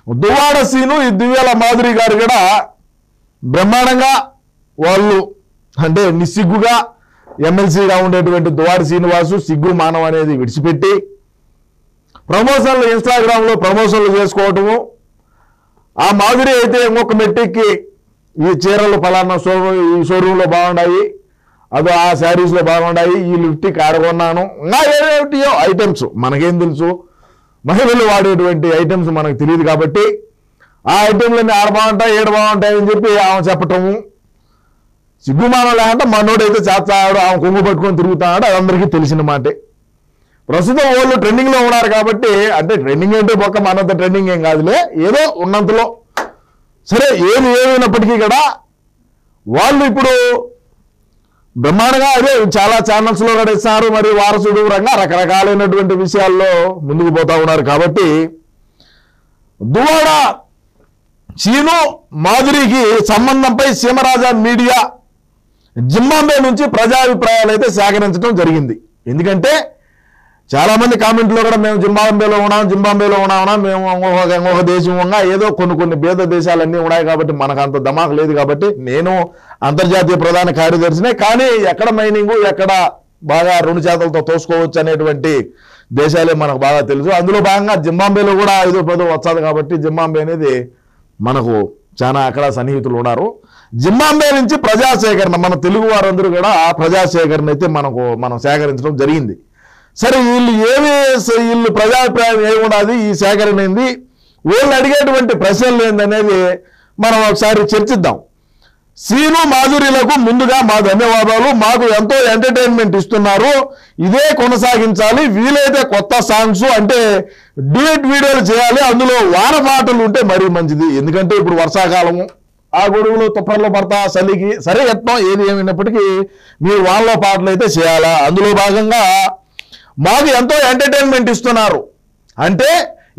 Duvvada scene ఈ దివ్యాల మాధురి గారు కూడా బ్రహ్మాండంగా వాళ్ళు అంటే నిస్సిగ్గుగా ఎమ్మెల్సీగా ఉండేటువంటి దువ్వాడ శ్రీనివాసు సిగ్గు మానవ అనేది విడిచిపెట్టి ప్రమోషన్లు ఇన్స్టాగ్రామ్లో ప్రమోషన్లు చేసుకోవటము. ఆ మాధురి అయితే ఇంకొక మెట్టికి ఈ చీరలు ఫలానా ఈ షోరూంలో బాగున్నాయి, అదో ఆ శారీస్లో బాగున్నాయి, ఈ లిప్టిక్ ఆడగొన్నాను, ఇంకా ఏమిటియో ఐటమ్స్ మనకేం తెలుసు, మహిళలు వాడేటువంటి ఐటమ్స్ మనకు తెలియదు కాబట్టి ఆ ఐటెంలన్నీ ఆడ బాగుంటాయి ఏడు బాగుంటాయి అని చెప్పి ఆమె చెప్పటము. సిగ్గుమానం లేకుండా మనోడైతే చేస్తాడు, ఆమె కొంగు పట్టుకొని తిరుగుతాడు, అది అందరికీ తెలిసిన మాటే. ప్రస్తుతం వాళ్ళు ట్రెండింగ్లో ఉన్నారు కాబట్టి, అంటే ట్రెండింగ్ అంటే ఒక్క మనంత ట్రెండింగ్ ఏం కాదులే, ఏదో ఉన్నంతలో సరే. ఏమైనప్పటికీ కూడా వాళ్ళు ఇప్పుడు బ్రహ్మాండంగా అదే చాలా ఛానల్స్లో నడుస్తున్నారు, మరి వారసుడు రంగా రకరకాలైనటువంటి విషయాల్లో ముందుకు పోతా ఉన్నారు. కాబట్టి దువ్వాడ సీను మాధురికి సంబంధంపై సీమరాజా మీడియా జింబాబ్వే నుంచి ప్రజాభిప్రాయాలు అయితే సేకరించడం జరిగింది. ఎందుకంటే చాలామంది కామెంట్లో కూడా మేము జింబాబ్వేలో ఉన్నాం, మేము ఇంకొక దేశం ఉన్నా, ఏదో కొన్ని భేద దేశాలన్నీ ఉన్నాయి కాబట్టి మనకు అంత ధమాకు లేదు కాబట్టి నేను అంతర్జాతీయ ప్రధాన కార్యదర్శినే. కానీ ఎక్కడ మైనింగు ఎక్కడ బాగా 2 చేతులతో తోసుకోవచ్చు అనేటువంటి దేశాలే మనకు బాగా తెలుసు. అందులో భాగంగా జింబాబ్వేలో కూడా 5-10 వచ్చాది కాబట్టి జింబాబ్వే అనేది మనకు చాలా అక్కడ సన్నిహితులు ఉన్నారు. జింబాబ్వే నుంచి ప్రజాసేకరణ మన తెలుగు వారందరూ కూడా ఆ ప్రజాసేకరణ అయితే మనం సేకరించడం జరిగింది. సరే వీళ్ళు ప్రజాభిప్రాయం ఏమున్నది, ఈ సేకరణ ఏంది, వీళ్ళు అడిగేటువంటి ప్రశ్నలు ఏందనేది మనం ఒకసారి చర్చిద్దాం. సీను మాధురిలకు ముందుగా మా ధన్యవాదాలు, మాకు ఎంతో ఎంటర్టైన్మెంట్ ఇస్తున్నారు, ఇదే కొనసాగించాలి, వీలైతే కొత్త సాంగ్స్ అంటే డ్యూయట్ వీడియోలు చేయాలి, అందులో వాన పాటలు ఉంటే మరీ మంచిది. ఎందుకంటే ఇప్పుడు వర్షాకాలము, ఆ గొడుగులో తుప్పర్లో పడతా చలికి సరే ఎట్నో ఏది ఏమైనప్పటికీ మీరు వాళ్ళలో పాటలు అయితే చేయాలా. అందులో భాగంగా మాకు ఎంతో ఎంటర్టైన్మెంట్ ఇస్తున్నారు అంటే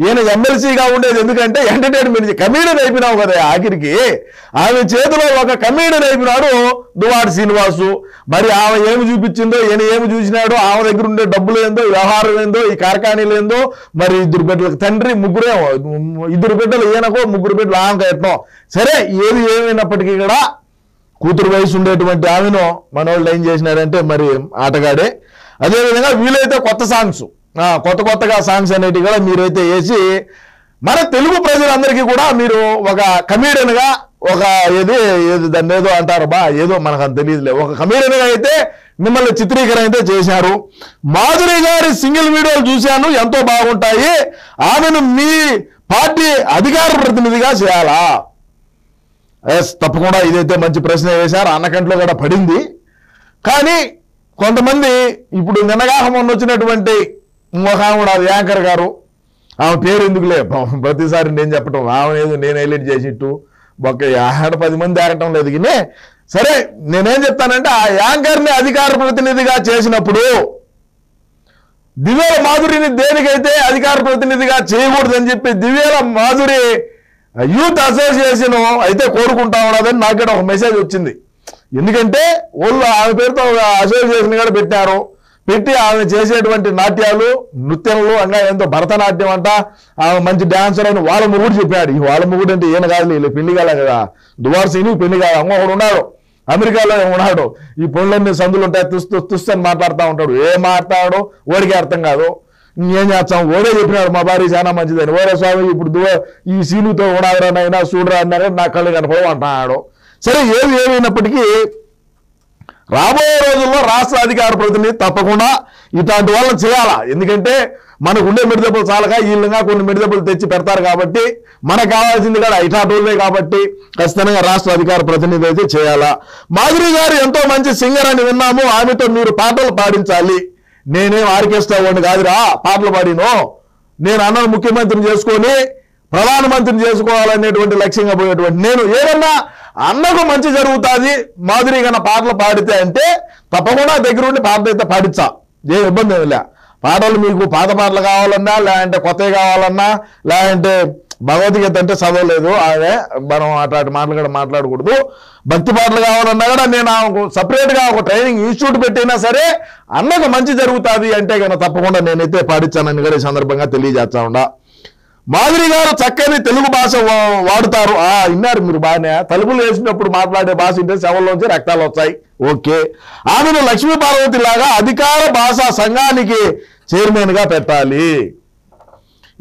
ఈయన ఎమ్మెల్సీగా ఉండేది ఎందుకంటే ఎంటర్టైన్మెంట్ కమీడియన్ అయిపోయినావు కదా ఆఖరికి. ఆమె చేతిలో ఒక కమీడియన్ అయిపోయినాడు దువ్వాడ శ్రీనివాసు. మరి ఆమె ఏమి చూపించిందో ఈయన ఏమి చూసినాడో, ఆమె దగ్గర ఉండే డబ్బులు ఏందో, వ్యవహారం ఏందో, ఈ కార్ఖానీలు ఏందో, మరి 2 బిడ్డలకు తండ్రి, 2 బిడ్డలు ఈయనకో, 3 బిడ్డలు ఆమెకు ఎట్నో. సరే ఏమైనప్పటికీ కూడా కూతురు వయసు ఉండేటువంటి ఆమెను మనోళ్ళు ఏం చేసినాడంటే మరి ఆటగాడే. అదేవిధంగా వీలైతే కొత్త సాంగ్స్ కొత్తగా సాంగ్స్ అనేటివి కూడా మీరైతే వేసి మన తెలుగు ప్రజలందరికీ కూడా మీరు ఒక కమీడియన్గా ఒక ఏది దాన్ని ఏదో అంటారు ఏదో మనకు అంత తెలియదులే, ఒక కమీడియన్గా అయితే మిమ్మల్ని చిత్రీకరణ అయితే చేశారు. మాధురి గారి సింగిల్ వీడియోలు చూశాను, ఎంతో బాగుంటాయి, ఆమెను మీ పార్టీ అధికార ప్రతినిధిగా చేయాలా? తప్పకుండా ఇదైతే మంచి ప్రశ్న వేశారు, అన్నకంట్లో కూడా పడింది. కానీ కొంతమంది ఇప్పుడు నిన్నగా మొన్న వచ్చినటువంటి ఇంకొక ఆవిడ యాంకర్ గారు, ఆమె పేరు ఎందుకులే ప్రతిసారి నేను చెప్పటం, ఆమె ఏదో నేను హైలైట్ చేసిట్టు ఒక 10 మంది ఆగటం లేదు. కానీ సరే నేనేం చెప్తానంటే ఆ యాంకర్ని అధికార ప్రతినిధిగా చేసినప్పుడు దివ్యాల మాధురిని దేనికైతే అధికార ప్రతినిధిగా చేయకూడదని చెప్పి దివ్యాల మాధురి యూత్ అసోసియేషన్ అయితే కోరుకుంటా ఉన్నదని నాకైతే ఒక మెసేజ్ వచ్చింది. ఎందుకంటే వాళ్ళు ఆమె పేరుతో ఒక అసోసియేషన్ కూడా పెట్టి ఆమె చేసేటువంటి నాట్యాలు నృత్యాలు అంగా ఎంతో భరతనాట్యం అంట, ఆమె మంచి డాన్సర్ అని వాళ్ళ మొగుడు చెప్పాడు. ఈ వాళ్ళ మొగుడు అంటే ఈయన కాదు, వీళ్ళు పెళ్లి కాలే కదా, దువ్వాడ సీను పెళ్లి కాదు, ఒకడు ఉన్నాడు అమెరికాలో ఉన్నాడు, ఈ పనులన్నీ సందులు ఉంటాయి తుస్తు అని మాట్లాడుతూ ఉంటాడు. ఏం మాట్లాడో ఓడికి అర్థం కాదు. ఏం చేస్తాం, ఓడే చెప్పినాడు మా భార్య చాలా మంచిదని, ఓరే స్వామి ఇప్పుడు ఈ సీనుతో ఉన్నారనైనా చూడరా అన్నారని నా కళ్ళు కనపడవు అంటున్నాడు. సరే ఏమైనప్పటికీ రాబోయే రోజుల్లో రాష్ట్ర అధికార ప్రతినిధి తప్పకుండా ఇట్లాంటి వాళ్ళని చేయాలా. ఎందుకంటే మనకు ఉండే మిడిదెబ్బలు చాలగా వీళ్ళగా కొన్ని మిడిదెబ్బలు తెచ్చి పెడతారు కాబట్టి మనకు కావాల్సింది కూడా ఇట్లాంటి వాళ్ళే కాబట్టి ఖచ్చితంగా రాష్ట్ర అధికార ప్రతినిధి అయితే చేయాలా. మాధురి గారు ఎంతో మంచి సింగర్ అని విన్నాము, ఆమెతో మీరు పాటలు పాడించాలి. నేనేం ఆర్కెస్ట్రా వాడిని కాదురా పాటలు పాడినో, నేను అన్నను ముఖ్యమంత్రిని చేసుకొని ప్రధానమంత్రిని చేసుకోవాలనేటువంటి లక్ష్యంగా పోయేటువంటి నేను ఏదన్నా అన్నకు మంచి జరుగుతుంది మాధురి కన్నా పాటలు పాడితే అంటే తప్పకుండా దగ్గరుండి పాటలు అయితే పాడించా, ఏ ఇబ్బంది ఏమి లే. పాటలు మీకు పాత పాటలు కావాలన్నా లేదంటే కొత్తవి కావాలన్నా లేదంటే భగవద్గీత అంటే చదవలేదు ఆమె, మనం అట్లాంటి మాటలు కూడా మాట్లాడకూడదు. భక్తి పాటలు కావాలన్నా కూడా నేను సపరేట్గా ఒక ట్రైనింగ్ ఇన్స్టిట్యూట్ పెట్టినా సరే అన్నకు మంచి జరుగుతుంది అంటే కనుక తప్పకుండా నేనైతే పాడించానని కూడా ఈ సందర్భంగా తెలియజేస్తా ఉండా. మాధురి గారు చక్కని తెలుగు భాష వాడుతారు. విన్నారు మీరు బాగానే. తలుపులు వేసినప్పుడు మాట్లాడే భాష ఉంటే శవంలోంచి రక్తాలు వచ్చాయి. ఓకే. ఆమెను లక్ష్మీ పార్వతి లాగా అధికార భాషా సంఘానికి చైర్మన్ గా పెట్టాలి.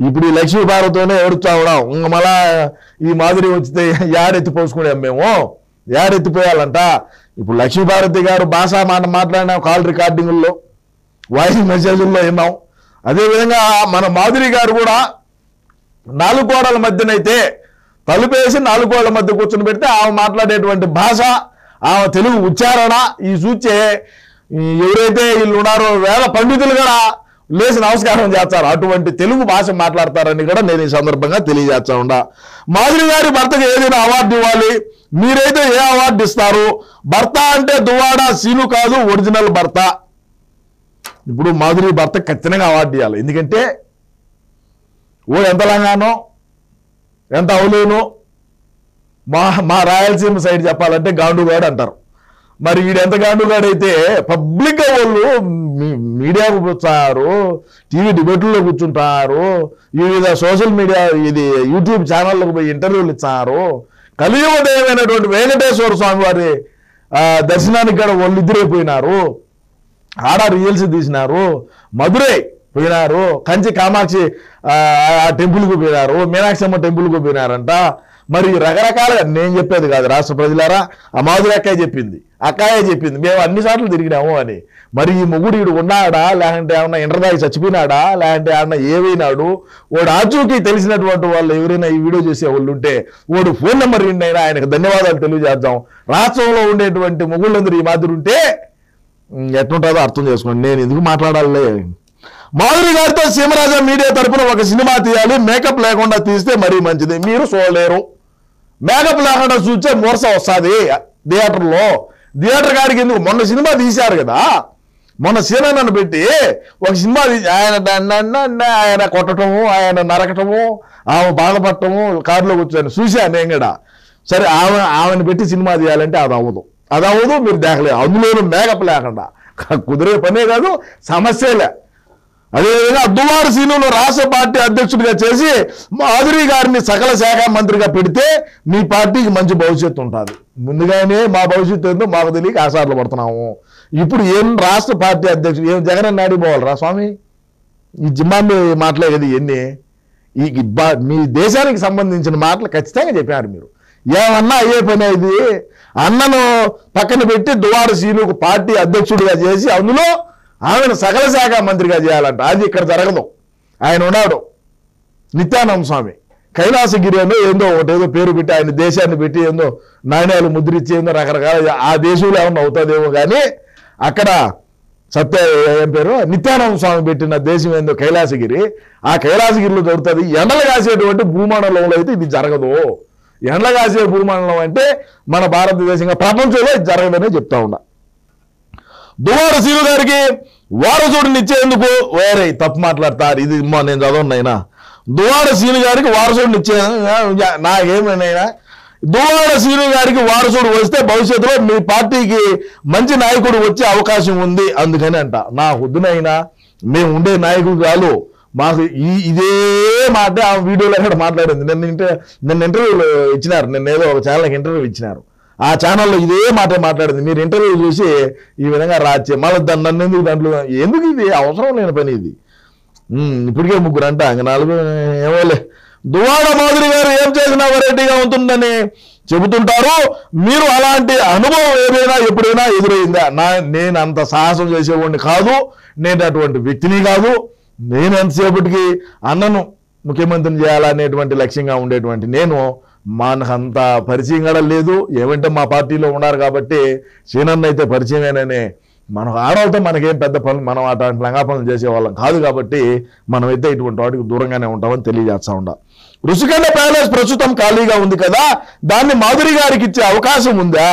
ఇప్పుడు ఈ లక్ష్మీ పార్వతితోనే ఏడుస్తా ఉన్నాం. మళ్ళా ఈ మాధురి వచ్చితే యాడెత్తిపోసుకున్నాం మేము. యాడెత్తిపోయాలంట. ఇప్పుడు లక్ష్మీ పార్వతి గారు భాషా మాట మాట్లాడిన కాల్ రికార్డింగుల్లో, వాయిస్ మెసేజ్ల్లో విన్నాం. అదేవిధంగా మన మాధురి గారు కూడా 4 గోడల మధ్యనైతే తలుపేసి 4 గోడల మధ్య కూర్చొని పెడితే ఆమె మాట్లాడేటువంటి భాష, ఆమె తెలుగు ఉచ్చారణ ఈ చూచే ఎవరైతే వీళ్ళు ఉన్నారో వేల పండితులు కూడా లేచి నమస్కారం చేస్తారు. అటువంటి తెలుగు భాష మాట్లాడతారని కూడా నేను ఈ సందర్భంగా తెలియజేస్తా ఉండా. మాధురి గారి భర్తకు ఏదైనా అవార్డు ఇవ్వాలి, మీరైతే ఏ అవార్డు ఇస్తారు? భర్త అంటే దువ్వాడ సీను కాదు, ఒరిజినల్ భర్త. ఇప్పుడు మాధురి భర్త ఖచ్చితంగా అవార్డు ఇవ్వాలి. ఎందుకంటే ఎంత లంగానో ఎంత అవులేను, మా రాయలసీమ సైడ్ చెప్పాలంటే గాండుగాడు అంటారు. మరి వీడెంత గాండుగాడైతే పబ్లిక్గా వాళ్ళు మీడియాకు కూర్చున్నారు, టీవీ డిబేట్లలో కూర్చుంటారు, వివిధ సోషల్ మీడియా ఇది యూట్యూబ్ ఛానళ్ళకు పోయి ఇంటర్వ్యూలు ఇచ్చారు. కలియుగదేవైనటువంటి వెంకటేశ్వర స్వామి వారి దర్శనానికి కూడా వాళ్ళు ఇద్దరైపోయినారు. ఆడ రీల్స్ తీసినారు, మధురై పోయినారు, కంచి కామాక్షి టెంపుల్కు పోయినారు, మీనాక్షి అమ్మ టెంపుల్కు పోయినారంట. మరి రకరకాలుగా నేను చెప్పేది కాదు రాష్ట్ర ప్రజలారా, ఆ మాధురి అక్కాయే చెప్పింది మేము అన్నిసార్లు తిరిగినాము అని. మరి ఈ మొగుడు వీడు ఉన్నాడా, లేదంటే ఏమన్నా ఇంటర్దాగి చచ్చిపోయినాడా, లేదంటే ఏమన్నా ఏమైనాడు? వాడు ఆచూకీ తెలిసినటువంటి వాళ్ళు ఎవరైనా ఈ వీడియో చేసే వాళ్ళు ఉంటే వాడు ఫోన్ నెంబర్ అయినా ఆయనకు ధన్యవాదాలు తెలియజేద్దాం. రాష్ట్రంలో ఉండేటువంటి మొగుళ్ళందరూ ఈ మాదిరి ఉంటే ఎట్లుంటుందో అర్థం చేసుకోండి. నేను ఎందుకు మాట్లాడాలి? మాధురి గారితో సీమరాజా మీడియా తరపున ఒక సినిమా తీయాలి, మేకప్ లేకుండా తీస్తే మరీ మంచిది. మీరు చూడలేరు, మేకప్ లేకుండా చూస్తే మూర్స వస్తుంది థియేటర్లో. థియేటర్ గారికి ఎందుకు? మొన్న సినిమా తీశారు కదా, మొన్న సీనన్నను పెట్టి ఒక సినిమా తీసి ఆయన కొట్టడము, ఆయన నరకటము, ఆమె బాధపడటము, కారులో కూర్చొని చూశాను నేను కూడా. సరే ఆమెను పెట్టి సినిమా తీయాలంటే అది అవ్వదు, మీరు దేకలేదు. అందులోనూ మేకప్ లేకుండా కుదిరే పనే కాదు, సమస్యలే. అదేవిధంగా దువ్వాడ సీనును రాష్ట్ర పార్టీ అధ్యక్షుడిగా చేసి మాధురి గారిని సకల శాఖ మంత్రిగా పెడితే మీ పార్టీకి మంచి భవిష్యత్తు ఉంటుంది. ముందుగానే మా భవిష్యత్తు ఏందో మాకు తెలియక ఆశార్లు పడుతున్నాము. ఇప్పుడు ఏం రాష్ట్ర పార్టీ అధ్యక్షుడు ఏం జగన్ నాడి పోవాలరా స్వామి? ఈ జిమ్మాంబే మాటలే కదా ఇవన్నీ. మీ దేశానికి సంబంధించిన మాటలు ఖచ్చితంగా చెప్పారు మీరు. ఏమన్నా అయ్యే పని ఇది. అన్నను పక్కన పెట్టి దువ్వాడ సీనుకు పార్టీ అధ్యక్షుడిగా చేసి అందులో ఆమెను సకల శాఖ మంత్రిగా చేయాలంట. అది ఇక్కడ జరగదు. ఆయన ఉన్నాడు నిత్యానంద స్వామి, కైలాసగిరి ఏందో ఒకటేదో పేరు పెట్టి ఆయన దేశాన్ని పెట్టి ఏందో నాణ్యాలు ముద్రించి ఏందో రకరకాల ఆ దేశంలో ఏమన్నా అవుతుందేమో కానీ అక్కడ ఏం పేరు నిత్యానంద స్వామి పెట్టిన దేశం ఏందో కైలాసగిరి. ఆ కైలాసగిరిలో జరుగుతుంది. ఎండలు కాసేటువంటి భూమండలంలో అయితే ఇది జరగదు. ఎండలు కాసే భూమండలం అంటే మన భారతదేశంగా ప్రపంచంలో ఇది జరగదనే చెప్తా ఉన్నా. దువ్వాడ సీను గారికి వారసుడిని ఇచ్చేందుకు వేరే తప్పు మాట్లాడతారు. ఇది నేను చదవనైనా దువ్వాడ సీను గారికి వారసుడిని ఇచ్చే నాకేమైనా దువ్వాడ సీను గారికి వారసుడు వస్తే భవిష్యత్తులో మీ పార్టీకి మంచి నాయకుడు వచ్చే అవకాశం ఉంది అందుకని అంట. నా వద్దునైనా మేము ఉండే నాయకుడు కాదు, మాకు ఇదే మాట ఆ వీడియోలో కూడా మాట్లాడింది. నిన్న ఇంటర్వ్యూలో ఇచ్చినారు, నిన్న ఏదో ఒక ఛానల్కి ఇంటర్వ్యూ ఇచ్చినారు. ఆ ఛానల్లో ఇదే మాట మాట్లాడింది. మీరు ఇంటర్వ్యూ చూసి ఈ విధంగా రాచే మళ్ళీ నన్ను ఎందుకు ఎందుకు ఇది అవసరం లేని పని ఇది. ఇప్పటికే 3 అంట, ఇంక 4 ఏమోలే. దువ్వాడ మాధురి గారు ఏం చేసినా వెరైటీగా ఉంటుందని చెబుతుంటారు. మీరు అలాంటి అనుభవం ఏదైనా ఎప్పుడైనా ఎదురైందా? నేను అంత సాహసం చేసేవాడిని కాదు, నేను అటువంటి వ్యక్తిని కాదు. నేను ఎంతసేపటికి అన్నను ముఖ్యమంత్రిని చేయాలనేటువంటి లక్ష్యంగా ఉండేటువంటి నేను మనకంత పరిచయం కూడా లేదు. ఏమంటే మా పార్టీలో ఉన్నారు కాబట్టి సీనన్న అయితే పరిచయమేననే. మన ఆడవాళ్ళతో మనకేం పెద్ద పనులు, మనం అటువంటి లంగా పనులు చేసేవాళ్ళం కాదు కాబట్టి మనమైతే ఇటువంటి వాటికి దూరంగానే ఉంటామని తెలియజేస్తా ఉండ. ఋషికొండ ప్యాలెస్ ప్రస్తుతం ఖాళీగా ఉంది కదా, దాన్ని మాధురి గారికి ఇచ్చే అవకాశం ఉందా?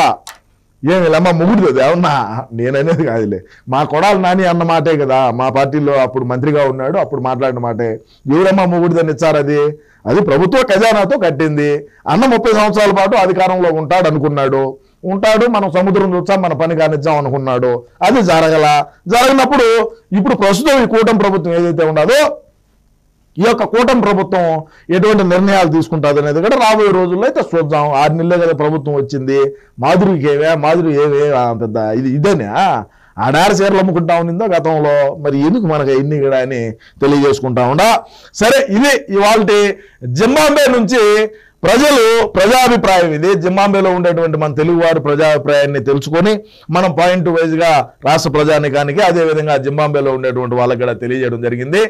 ఏమి అమ్మ ముగుడుతుంది ఏమన్నా నేననేది కాదులే. మా కొడాలి నాని అన్న మాటే కదా, మా పార్టీలో అప్పుడు మంత్రిగా ఉన్నాడు, అప్పుడు మాట్లాడిన మాటే. ఎవరమ్మా ముగుడుదని ఇచ్చారు? అది ప్రభుత్వ ఖజానాతో కట్టింది. అన్న 30 సంవత్సరాల పాటు అధికారంలో ఉంటాడు అనుకున్నాడు, మనం సముద్రం చూస్తాం, మన పని కానిద్దాం అనుకున్నాడు. అది జరగనప్పుడు ఇప్పుడు ప్రస్తుతం ఈ కూటమి ప్రభుత్వం ఏదైతే ఉన్నదో ఈ యొక్క కూటమి ప్రభుత్వం ఎటువంటి నిర్ణయాలు తీసుకుంటుంది అనేది కూడా రాబోయే రోజుల్లో అయితే చూద్దాం. 6 నెలలే కదా ప్రభుత్వం వచ్చింది, మాధురికి ఏవే పెద్ద ఇదేనా ఆడారు చీరలు అమ్ముకుంటా ఉన్నిందో గతంలో, మరి ఎందుకు మనకు ఎన్ని కూడా అని తెలియజేసుకుంటా ఉండా. సరే, ఇది ఇవాళ జింబాబ్వే నుంచి ప్రజాభిప్రాయం. ఇది జింబాబ్వేలో ఉండేటువంటి మన తెలుగువారి ప్రజాభిప్రాయాన్ని తెలుసుకొని మనం పాయింట్ వైజ్గా రాష్ట్ర ప్రజానికానికి అదేవిధంగా జింబాబ్వేలో ఉండేటువంటి వాళ్ళకి కూడా తెలియజేయడం జరిగింది.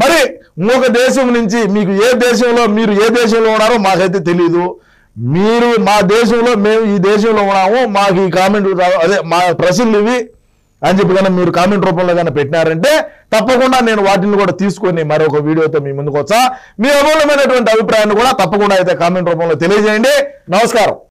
మరి ఇంకొక దేశం నుంచి మీరు ఏ దేశంలో ఉన్నారో మాకైతే తెలియదు. మీరు మా దేశంలో, మేము ఈ దేశంలో ఉన్నాము, మాకు ఈ కామెంట్ అదే మా ప్రశ్నలు ఇవి అని చెప్పి కానీ మీరు కామెంట్ రూపంలో కానీ పెట్టినారంటే తప్పకుండా నేను వాటిని కూడా తీసుకొని మరొక వీడియోతో మీ ముందుకు వచ్చా. మీ అమూల్యమైనటువంటి అభిప్రాయాన్ని కూడా తప్పకుండా అయితే కామెంట్ రూపంలో తెలియజేయండి. నమస్కారం.